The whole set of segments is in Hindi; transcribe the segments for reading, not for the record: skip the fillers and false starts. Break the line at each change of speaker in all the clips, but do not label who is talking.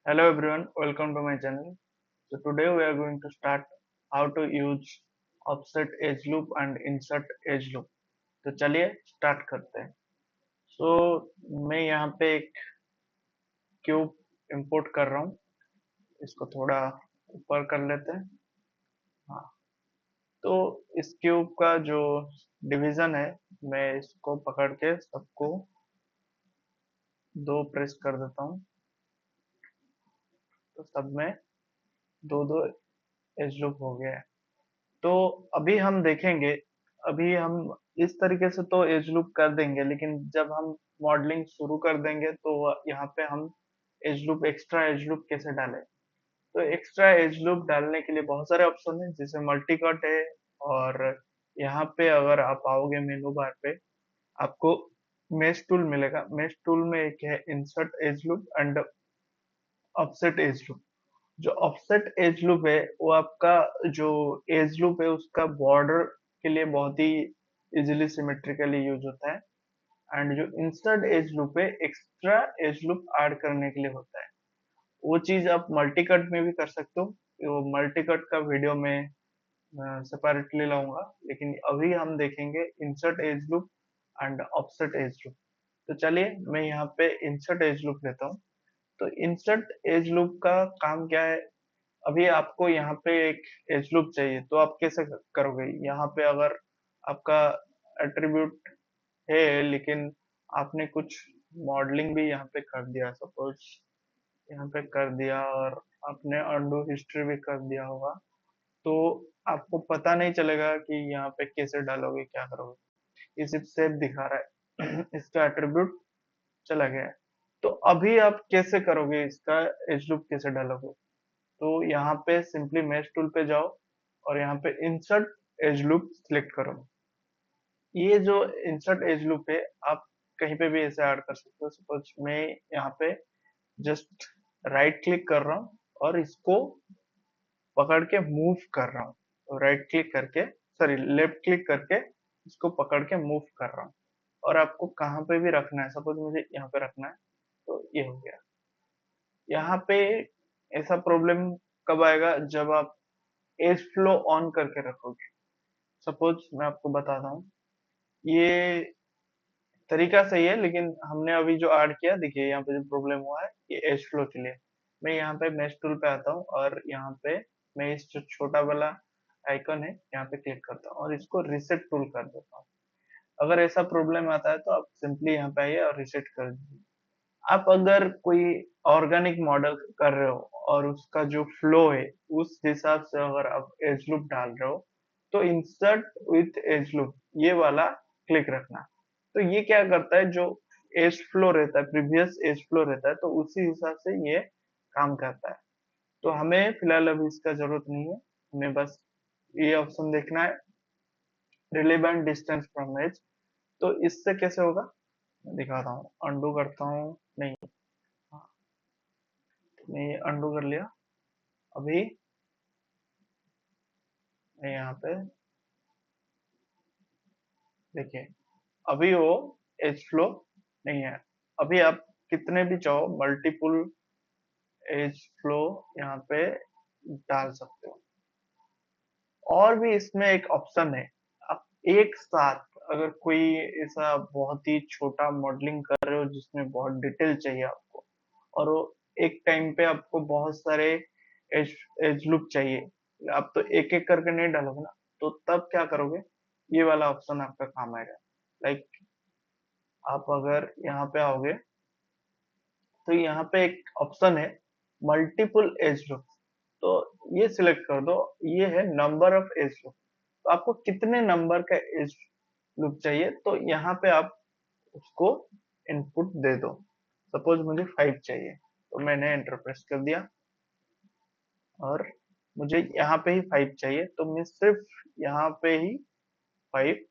Hello everyone, welcome to my channel. So today we are going to start how to use offset edge loop and insert edge loop. तो चलिए स्टार्ट करते हैं. So मैं यहाँ पे एक क्यूब इंपोर्ट कर रहा हूँ. इसको थोड़ा ऊपर कर लेते हैं. हाँ, तो इस क्यूब का जो डिवीजन है, मैं इसको पकड़ के सबको दो प्रेस कर देता हूँ. तो सब में दो दो एज लूप हो गया है. तो अभी हम देखेंगे. अभी हम इस तरीके से तो एज लूप कर देंगे, लेकिन जब हम मॉडलिंग शुरू कर देंगे तो यहाँ पे हम as loop, extra as loop कैसे डालें. तो एक्स्ट्रा एज लूप डालने के लिए बहुत सारे ऑप्शन है, जैसे मल्टी कट है. और यहाँ पे अगर आप आओगे मेनू बार पे, आपको मेश टूल मिलेगा. मेश टूल में एक है insert as loop and offset as loop. जो ऑफसेट एज लूप है वो आपका जो एज लूप है उसका बॉर्डर के लिए बहुत ही इजीली सिमेट्रिकली यूज होता है. एंड जो इंसर्ट एज लूप है एक्स्ट्रा एज लूप ऐड करने के लिए होता है. वो चीज आप मल्टी कट में भी कर सकते हो. वो मल्टी कट का वीडियो में सेपरेटली लाऊंगा, लेकिन अभी हम देखेंगे insert as loop and offset as loop. तो चलिए मैं यहाँ पे इंसर्ट एज लूप लेता हूँ. तो इंसर्ट एज लूप का काम क्या है. अभी आपको यहाँ पे एक एज लूप चाहिए, तो आप कैसे करोगे. यहाँ पे अगर आपका एट्रीब्यूट है, लेकिन आपने कुछ मॉडलिंग भी यहाँ पे कर दिया, सपोज यहाँ पे कर दिया, और आपने अंडू हिस्ट्री भी कर दिया होगा, तो आपको पता नहीं चलेगा कि यहाँ पे कैसे डालोगे, क्या करोगे. ये सिर्फ सेव दिखा रहा है. इसका एट्रीब्यूट चला गया है. तो अभी आप कैसे करोगे, इसका एज लूप कैसे डालोगे. तो यहाँ पे सिंपली मैश टूल पे जाओ और यहाँ पे इंसर्ट एज लूप सिलेक्ट करो. ये जो इंसर्ट एज लूप है, आप कहीं पे भी ऐसे ऐड कर सकते हो. सपोज मैं यहाँ पे जस्ट राइट क्लिक कर रहा हूँ और इसको पकड़ के मूव कर रहा हूँ. तो राइट क्लिक करके, सॉरी लेफ्ट क्लिक करके इसको पकड़ के मूव कर रहा हूँ. और आपको कहाँ पे भी रखना है, सपोज मुझे यहाँ पे रखना है, तो ये हो गया. यहाँ पे ऐसा प्रॉब्लम कब आएगा, जब आप एज फ्लो ऑन करके रखोगे. सपोज मैं आपको बताता हूँ. ये तरीका सही है, लेकिन हमने अभी जो ऐड किया, देखिए यहाँ पे जो प्रॉब्लम हुआ है ये एज फ्लो के लिए. मैं यहाँ पे मैश टूल पे आता हूँ और यहाँ पे मैं इस जो छोटा वाला आइकन है यहाँ पे क्लिक करता हूँ और इसको रिसेट टूल कर देता हूँ. अगर ऐसा प्रॉब्लम आता है तो आप सिंपली यहाँ पे आइए और रिसेट कर दीजिए. आप अगर कोई ऑर्गेनिक मॉडल कर रहे हो और उसका जो फ्लो है उस हिसाब से अगर आप एज लूप डाल रहे हो, तो इंसर्ट विथ एज लूप ये वाला क्लिक रखना. तो ये क्या करता है, जो एज फ्लो रहता है, प्रीवियस एज फ्लो रहता है, तो उसी हिसाब से ये काम करता है. तो हमें फिलहाल अभी इसका जरूरत नहीं है. हमें बस ये ऑप्शन देखना है, रिलेवेंट डिस्टेंस फ्रॉम एज. तो इससे कैसे होगा मैं दिखाता हूँ. अंडू करता हूँ, नहीं, हाँ, मैं ये अंडू कर लिया. अभी मैं यहाँ पे देखिए, अभी वो एज फ्लो नहीं है. अभी आप कितने भी चाहो मल्टीपल एज फ्लो यहाँ पे डाल सकते हो. और भी इसमें एक ऑप्शन है, आप एक साथ अगर कोई ऐसा बहुत ही छोटा मॉडलिंग कर रहे हो जिसमें बहुत डिटेल चाहिए आपको, और वो एक टाइम पे आपको बहुत सारे एज एज लूप चाहिए, आप तो एक एक करके नहीं डालोगे ना. तो तब क्या करोगे, ये वाला ऑप्शन आपका काम आएगा. लाइक आप अगर यहाँ पे आओगे, तो यहाँ पे एक ऑप्शन है मल्टीपल एज लूप. तो ये सिलेक्ट कर दो. ये है नंबर ऑफ एज लूप. तो आपको कितने नंबर का एज लूप चाहिए, तो यहाँ पे आप उसको इनपुट दे दो. सपोज मुझे 5 चाहिए, तो मैंने एंटर प्रेस कर दिया और मुझे यहाँ पे ही 5 चाहिए, तो मैं सिर्फ यहाँ पे ही 5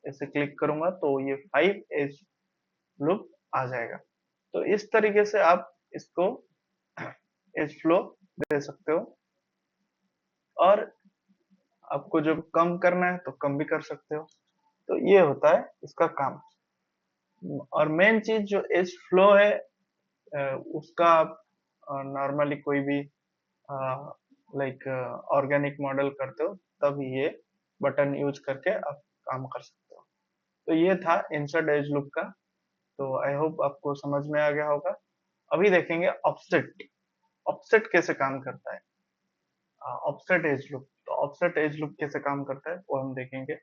ऐसे क्लिक करूंगा, तो ये 5 एज लूप आ जाएगा. तो इस तरीके से आप इसको एज फ्लो दे सकते हो. और आपको जब कम करना है तो कम भी कर सकते हो. तो ये होता है इसका काम. और मेन चीज जो एज फ्लो है, उसका आप नॉर्मली कोई भी लाइक ऑर्गेनिक मॉडल करते हो तब ये बटन यूज करके आप काम कर सकते हो। तो ये था इंसर्ट एज लूप का। तो आई होप आपको समझ में आ गया होगा। अभी देखेंगे ऑफसेट। ऑफसेट कैसे काम करता है। ऑफसेट एज लूप, तो ऑफसेट एज लूप कैसे काम करता है वो हम देखेंगे।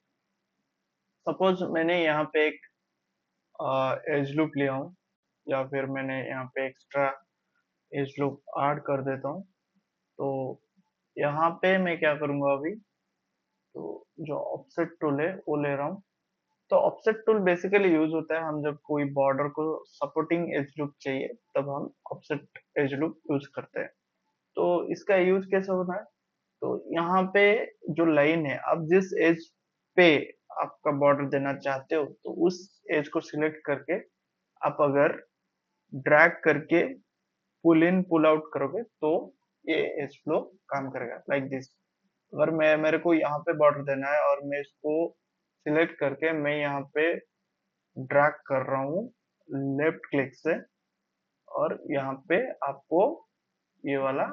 सपोज मैंने यहाँ पे एक एज लूप लिया हूँ, या फिर मैंने यहाँ पे एक्स्ट्रा एज लूप ऐड कर देता हूँ। तो यहाँ पे मैं क्या करूंगा अभी, तो जो ऑफसेट टूल है वो ले रहा हूँ। तो ऑफसेट टूल बेसिकली यूज होता है हम जब कोई बॉर्डर को सपोर्टिंग एज लूप चाहिए तब हम ऑफसेट एज लूप यूज करते हैं। तो इसका यूज कैसे होता है, तो यहाँ पे जो लाइन है आप जिस एज पे आपका बॉर्डर देना चाहते हो तो उस एज को सिलेक्ट करके आप अगर ड्रैग करके पुल इन पुल आउट करोगे तो ये एज फ्लो काम करेगा लाइक दिस। अगर मैं मेरे को यहाँ पे बॉर्डर देना है और मैं इसको सिलेक्ट करके मैं यहाँ पे ड्रैग कर रहा हूँ लेफ्ट क्लिक से, और यहाँ पे आपको ये वाला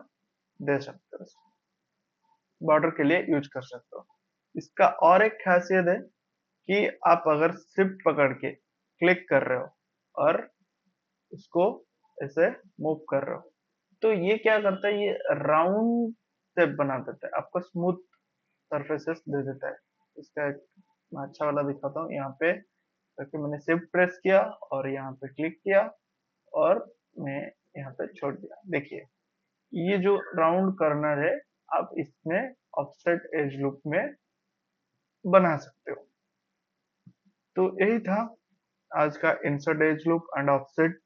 दे सकते हो, बॉर्डर के लिए यूज कर सकते हो। इसका और एक खासियत है कि आप अगर शिफ्ट पकड़ के क्लिक कर रहे हो और इसको ऐसे मूव कर रहे हो तो ये क्या करता है, ये राउंड शेप बना देता है, आपको स्मूथ सरफेसेस दे देता है। इसका एक मैं अच्छा वाला दिखाता हूँ यहाँ पे करके मैंने शिफ्ट प्रेस किया और यहाँ पे क्लिक किया और मैं यहाँ पे छोड़ दिया। देखिए ये जो राउंड कर्नर है आप इसमें ऑफसेट एज लूप में बना सकते हो। तो यही था आज का insert as loop and offset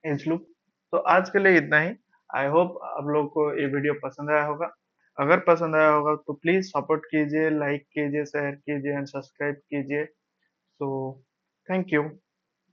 as loop. तो आज के लिए इतना ही। आई होप आप लोगों को ये वीडियो पसंद आया होगा। अगर पसंद आया होगा तो प्लीज सपोर्ट कीजिए, लाइक कीजिए, शेयर कीजिए एंड सब्सक्राइब कीजिए। So thank you.